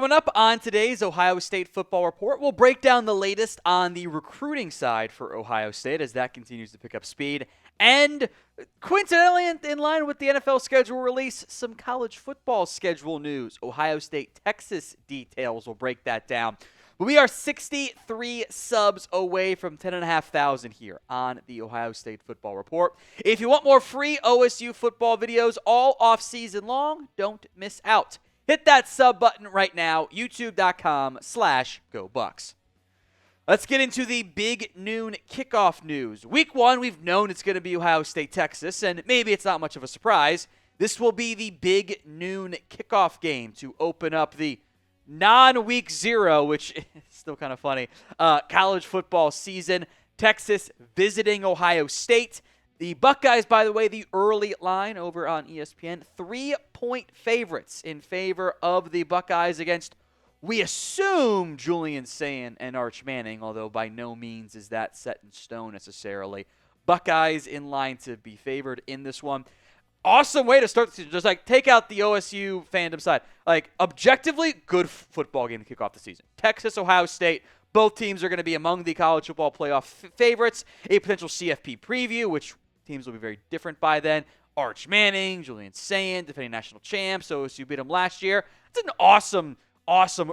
Coming up on today's Ohio State Football Report, we'll break down the latest on the recruiting side for Ohio State as that continues to pick up speed. And coincidentally, in line with the NFL schedule release, some college football schedule news. Ohio State, Texas details. We'll break that down. But we are 63 subs away from 10,500 here on the Ohio State Football Report. If you want more free OSU football videos all off season long, don't miss out. Hit that sub button right now, youtube.com/GoBucks. Let's get into the big noon kickoff news. Week 1, we've known it's going to be Ohio State, Texas, and maybe it's not much of a surprise. This will be the big noon kickoff game to open up the non-week 0, which is still kind of funny, college football season. Texas visiting Ohio State. The Buckeyes, by the way, the early line over on ESPN, 3-point favorites in favor of the Buckeyes against, we assume, Julian Sayin and Arch Manning, although by no means is that set in stone necessarily. Buckeyes in line to be favored in this one. Awesome way to start the season. Just take out the OSU fandom side. Objectively, good football game to kick off the season. Texas, Ohio State. Both teams are going to be among the college football playoff favorites. A potential CFP preview, which teams will be very different by then. Arch Manning, Julian Sayin, defending national champs. OSU beat them last year. It's an awesome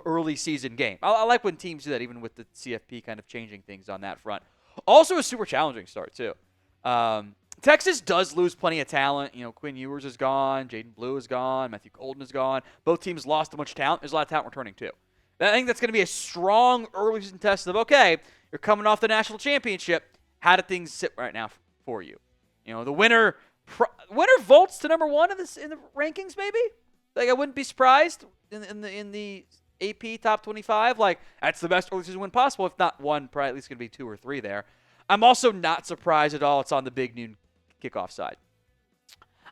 early season game. I like when teams do that, even with the CFP kind of changing things on that front. Also a super challenging start, too. Texas does lose plenty of talent. Quinn Ewers is gone. Jaden Blue is gone. Matthew Golden is gone. Both teams lost a bunch of talent. There's a lot of talent returning, too. I think that's going to be a strong early season test of, okay, you're coming off the national championship. How do things sit right now for you? The winner vaults to number 1 in the rankings, maybe? I wouldn't be surprised in the AP top 25. That's the best early season win possible. If not one, probably at least going to be 2 or 3 there. I'm also not surprised at all it's on the big noon kickoff side.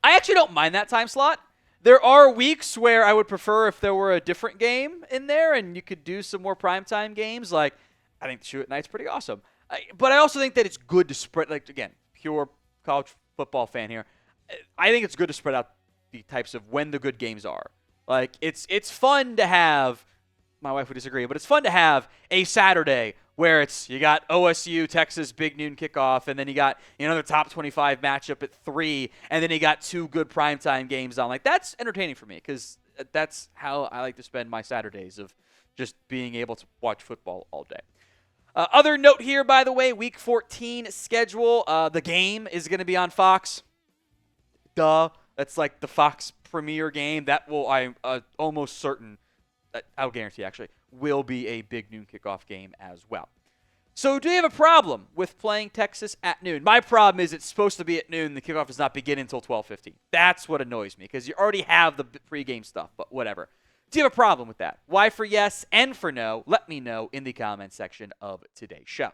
I actually don't mind that time slot. There are weeks where I would prefer if there were a different game in there and you could do some more primetime games. I think the Shoot at Night's pretty awesome. But I also think that it's good to spread, again, pure college football fan here. I think it's good to spread out the types of when the good games are. It's fun to have, my wife would disagree, but it's fun to have a Saturday where you got OSU, Texas, big noon kickoff, and then you got another top 25 matchup at 3, and then you got 2 good primetime games on. That's entertaining for me because that's how I like to spend my Saturdays of just being able to watch football all day. Other note here, by the way, Week 14 schedule. The game is going to be on Fox. Duh. That's the Fox premiere game. That will, I'm almost certain, I'll guarantee actually, will be a big noon kickoff game as well. So do you have a problem with playing Texas at noon? My problem is it's supposed to be at noon. The kickoff does not begin until 12:15. That's what annoys me because you already have the pregame stuff, but whatever. Do you have a problem with that? Why for yes and for no? Let me know in the comments section of today's show.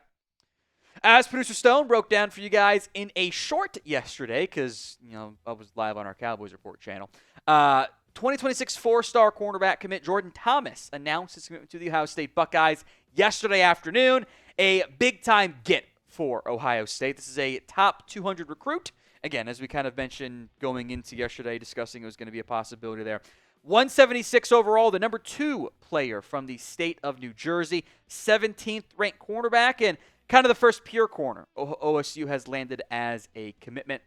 As producer Stone broke down for you guys in a short yesterday, because I was live on our Cowboys Report channel, 2026 4-star cornerback commit Jordan Thomas announced his commitment to the Ohio State Buckeyes yesterday afternoon. A big-time get for Ohio State. This is a top 200 recruit. Again, as we kind of mentioned going into yesterday, discussing it was going to be a possibility there. 176 overall, the number 2 player from the state of New Jersey, 17th ranked cornerback, and kind of the first pure corner OSU has landed as a commitment.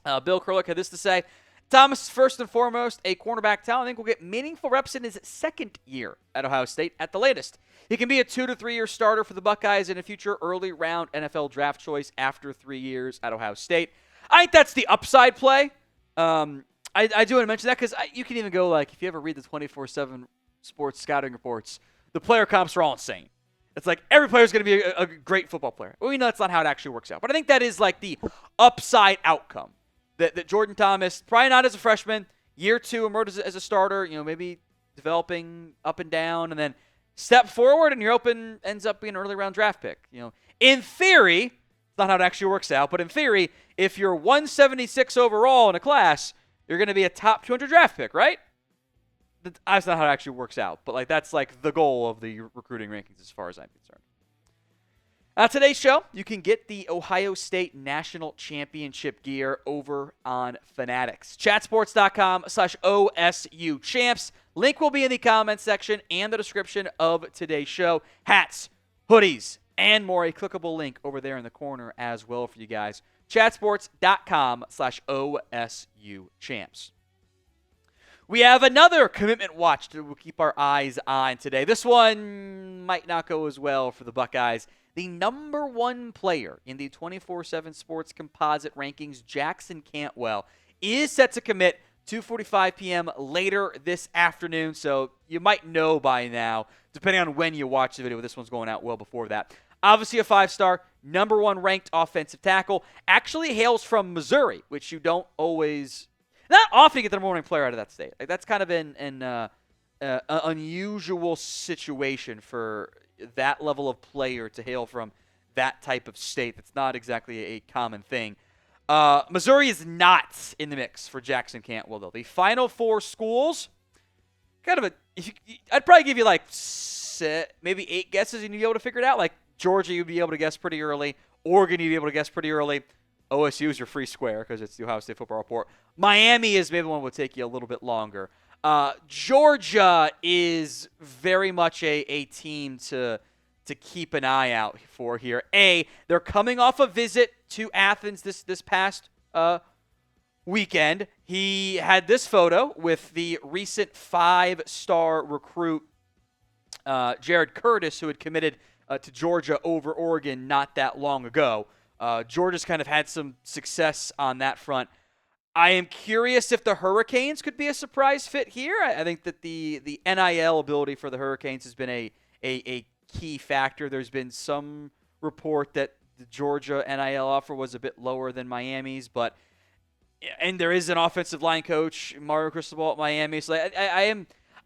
Bill Kurelic had this to say: Thomas, first and foremost, a cornerback talent. I think will get meaningful reps in his second year at Ohio State at the latest. He can be a 2 to 3 year starter for the Buckeyes and a future early round NFL draft choice after 3 years at Ohio State. I think that's the upside play. I do want to mention that because you can even go, if you ever read the 24/7 sports scouting reports, the player comps are all insane. It's every player is going to be a great football player. Well, we know that's not how it actually works out. But I think that is the upside outcome. That Jordan Thomas, probably not as a freshman, year 2 emerges as a starter, maybe developing up and down, and then step forward and ends up being an early round draft pick. In theory, it's not how it actually works out, but in theory, if you're 176 overall in a class, you're going to be a top 200 draft pick, right? That's not how it actually works out. But that's the goal of the recruiting rankings as far as I'm concerned. Today's show, you can get the Ohio State National Championship gear over on Fanatics. Chatsports.com/OSU champs. Link will be in the comments section and the description of today's show. Hats, hoodies, and more. A clickable link over there in the corner as well for you guys. Chatsports.com/OSU champs. We have another commitment watch that we'll keep our eyes on today. This one might not go as well for the Buckeyes. The number one player in the 24/7 Sports Composite rankings, Jackson Cantwell, is set to commit 2:45 p.m. later this afternoon, so you might know by now, depending on when you watch the video. This one's going out well before that. Obviously a 5-star, number one ranked offensive tackle, actually hails from Missouri, which you don't always, not often get the number one ranked player out of that state. Like, that's kind of an unusual situation for that level of player to hail from that type of state. That's not exactly a common thing. Missouri is not in the mix for Jackson Cantwell, though. The final four schools, I'd probably give you like maybe 8 guesses and you'd be able to figure it out. Like Georgia, you'd be able to guess pretty early. Oregon, you'd be able to guess pretty early. OSU is your free square because it's the Ohio State Football Report. Miami is maybe one that would take you a little bit longer. Georgia is very much a team to keep an eye out for here. They're coming off a visit to Athens this past weekend. He had this photo with the recent 5-star recruit, Jared Curtis, who had committed to Georgia over Oregon not that long ago. Georgia's kind of had some success on that front. I am curious if the Hurricanes could be a surprise fit here. I think that the NIL ability for the Hurricanes has been a key factor. There's been some report that the Georgia NIL offer was a bit lower than Miami's, and there is an offensive line coach, Mario Cristobal at Miami. So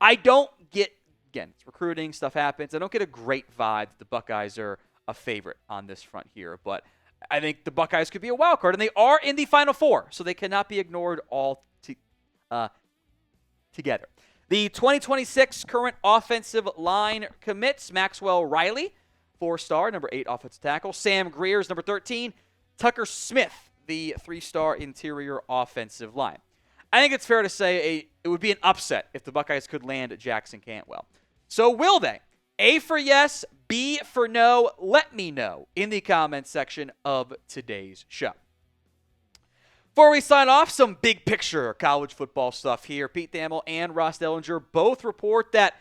I don't get, again, it's recruiting, stuff happens. I don't get a great vibe that the Buckeyes are a favorite on this front here, but I think the Buckeyes could be a wild card, and they are in the Final Four, so they cannot be ignored together. The 2026 current offensive line commits: Maxwell Riley, 4-star, number 8 offensive tackle. Sam Greer's number 13. Tucker Smith, the 3-star interior offensive line. I think it's fair to say it would be an upset if the Buckeyes could land Jackson Cantwell. So will they? A for yes, B for no. Let me know in the comments section of today's show. Before we sign off, some big picture college football stuff here. Pete Thamel and Ross Dellinger both report that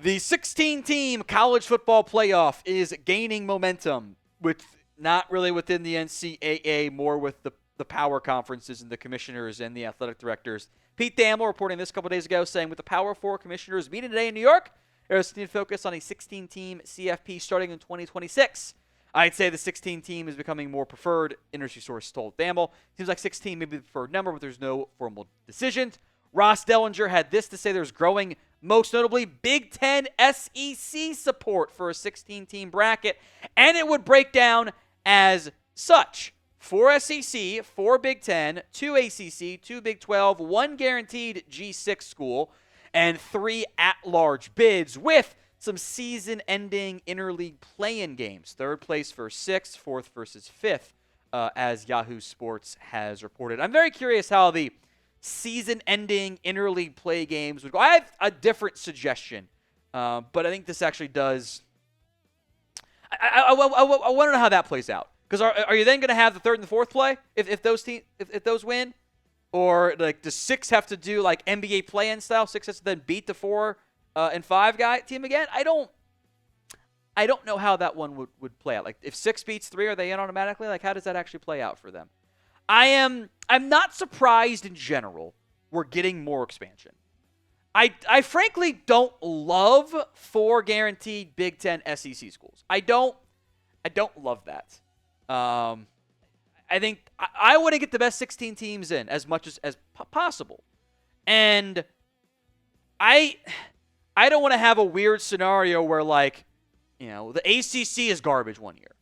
the 16-team college football playoff is gaining momentum, with not really within the NCAA, more with the power conferences and the commissioners and the athletic directors. Pete Thamel reporting this a couple days ago, saying with the Power 4 commissioners meeting today in New York, there's a focus on a 16-team CFP starting in 2026. I'd say the 16 team is becoming more preferred, industry source told Thamel. Seems like 16 may be the preferred number, but there's no formal decisions. Ross Dellinger had this to say: there's growing, most notably, Big Ten SEC support for a 16-team bracket, and it would break down as such: 4 SEC, 4 Big Ten, 2 ACC, 2 Big 12, 1 guaranteed G6 school, and 3 at-large bids, with some season-ending interleague play-in games. 3rd place versus 6th, 4th versus 5th, as Yahoo Sports has reported. I'm very curious how the season-ending interleague play games would go. I have a different suggestion, but I think this actually does. I want to know how that plays out. Because are you then going to have the 3rd and the 4th play if those win? Or like does 6 have to do like NBA play-in style? 6 has to then beat the 4 and 5 guy team again? I don't know how that one would play out. Like if 6 beats 3, are they in automatically? Like how does that actually play out for them? I'm not surprised in general we're getting more expansion. I frankly don't love 4 guaranteed Big Ten SEC schools. I don't love that. I think I want to get the best 16 teams in as much as possible. And I don't want to have a weird scenario where, like, you know, the ACC is garbage one year.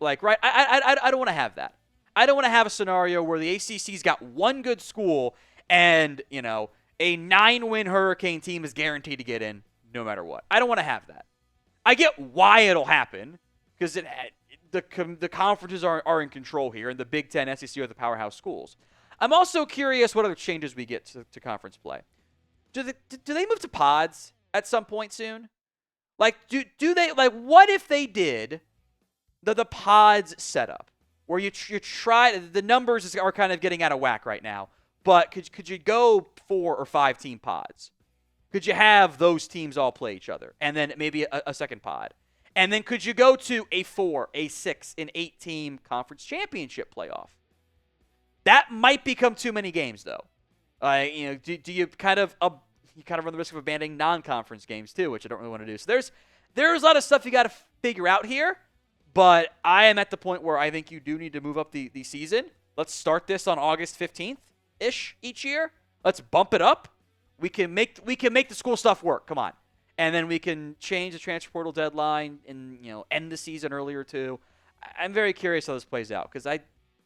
Like, right? I don't want to have that. I don't want to have a scenario where the ACC's got one good school and, you know, a 9-win Hurricane team is guaranteed to get in no matter what. I don't want to have that. I get why it'll happen because the conferences are in control here, and the Big Ten, SEC are the powerhouse schools. I'm also curious what other changes we get to conference play. Do they move to pods at some point soon? Like, do they, like, what if they did the pods setup where you try, the numbers are kind of getting out of whack right now, but could you go 4 or 5 team pods? Could you have those teams all play each other and then maybe a second pod? And then could you go to a 4, a 6, an 8 team conference championship playoff? That might become too many games though. Do you kind of run the risk of abandoning non-conference games too, which I don't really want to do. So there's a lot of stuff you got to figure out here, but I am at the point where I think you do need to move up the season. Let's start this on August 15th-ish each year. Let's bump it up. We can make the school stuff work. Come on. And then we can change the transfer portal deadline and end the season earlier too. I'm very curious how this plays out because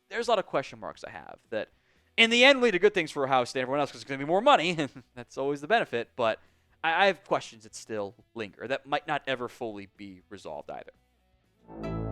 there's a lot of question marks I have that in the end lead to good things for Ohio State and everyone else because it's going to be more money, and that's always the benefit. But I have questions that still linger that might not ever fully be resolved either.